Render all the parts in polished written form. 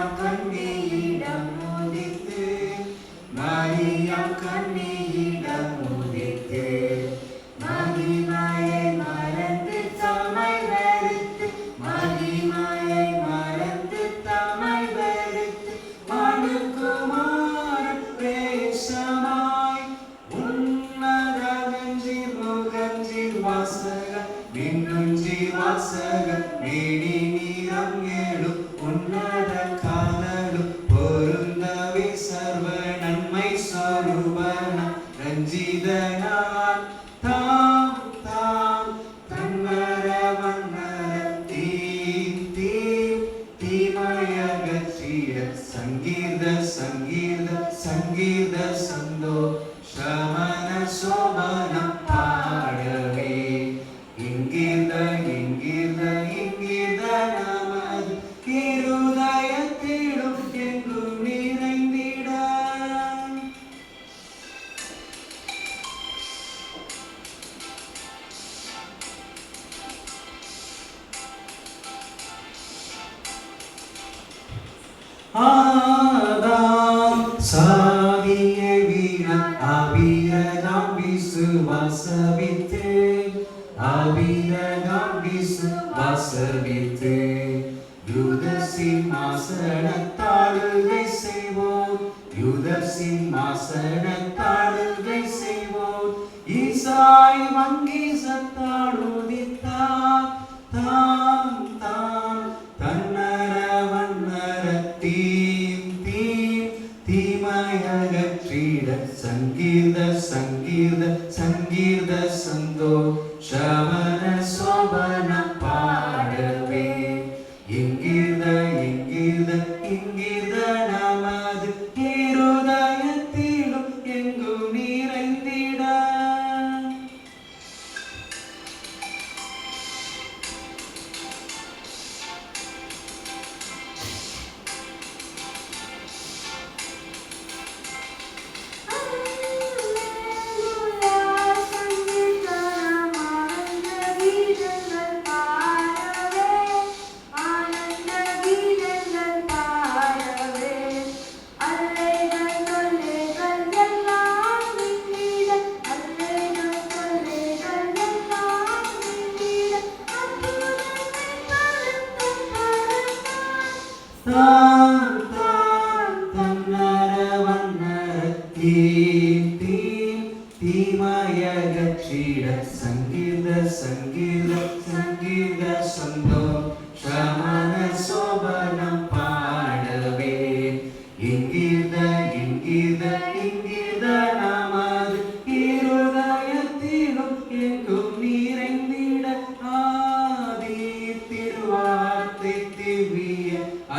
Mariam கன்னியிடம் உதித்து Mariam கன்னியிடம் உதித்து மகிமையை மறந்து தம்மை வெறுத்து மகிமையை மறந்து தம்மை வெறுத்து மனுக்குமாரன் வேஷமாய் உன்னத நெஞ்சில் முகஞ்சில் வாசகன் விண்ணுஞ்சில் வாசகன் மேனி நீரம் ஏழும் உன்னத காதலும் பொருந்தவே சர்வ நன்மை சொரூபன ரஞ்சிதனான் தாம் தாம் தன்மர வண்ணர தீமயகற்றிட சங்கீத சங்கீத சங்கீத சந்தோஷமன சோபனம் பாடவே இங்கித இங்கித இங்கித நமது இருதயத்திலும் எங்கும் நிறைந்திட. ஆதாம் சாதியை வீண அபிரகாம் விசுவாசவித்து அபிரகாம் விசுவாசவித்து யூத சிம்மாசனத்தாளுகை செய்வோம் யூத சிம்மாசனத்தாளுகை செய்வோம் ஈசாய் வங்கி சத்தாடுதித்தார் தாம் தாம் தன்னர வண்ணர தீமயகற்றிட சங்கீத சங்கீத சங்கீத சந்தோஷமன சோபன பாடவே இங்கித இங்கித இங்கித நமது இருதயத்திலும் எங்கும் நிறைந்திட. தாம் தாம் தன்னர வண்ணர தீமயகற்றிட சங்கீத சங்கீத சங்கீத சந்தோஷமன சோபனம் பாடவே இங்கித இங்கித இங்கித நமது இருதயத்திலும் எங்கும் நிறைந்திட. ஆதி திருவார்த்தை திவ்ய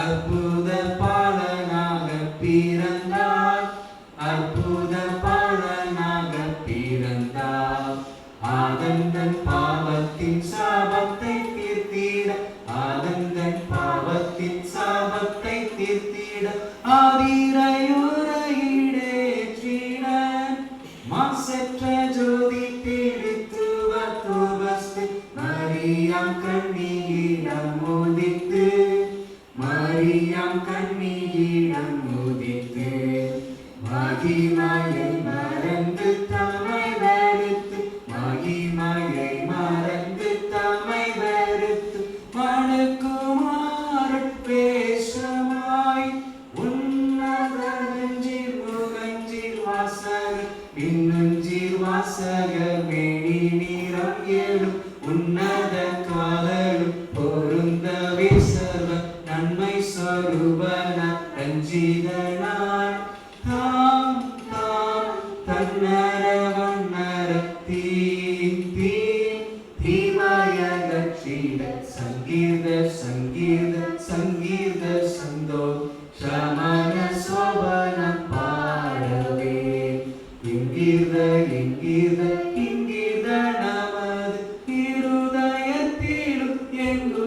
அற்புத பாலனாக பிறந்தார் அற்புத பாலனாக பிறந்தார் ஆதந்தன் பாவத்தின் சாபத்தை தீர்த்திட ஆதந்தன் பாவத்தின் சாபத்தை தீர்த்திட ஆதிரையுரையிடேற்றிட மாசற்ற ஜோதி திருத்துவ தோபஸ்து மரியாம் கன்னியிடம் உதித்து மரியாம் கன்னியிடம் உதித்து மகிமையை மறந்து தம்மை வெறுத்து மகிமையை மறந்து தம்மை வெறுத்து மனுக்குமாரன் வேஷமாய் உன்னத நெஞ்சில் முகஞ்சில் வாசகர் இன்னுஞ்சில் வாசகர் மேனி நீரம் ஏழும் உன்னத காதலும் பொருந்தவே சர்வ நன்மை சொரூபன ரஞ்சிதனாய் தாம் தாம் தன்னர வண்ணர தீமயகற்றிட சங்கீத சங்கீத சங்கீத சந்தோஷமன சோபன பாடவே இங்கித இங்கித இங்கித நமது இருதயத்திலும் எங்கும்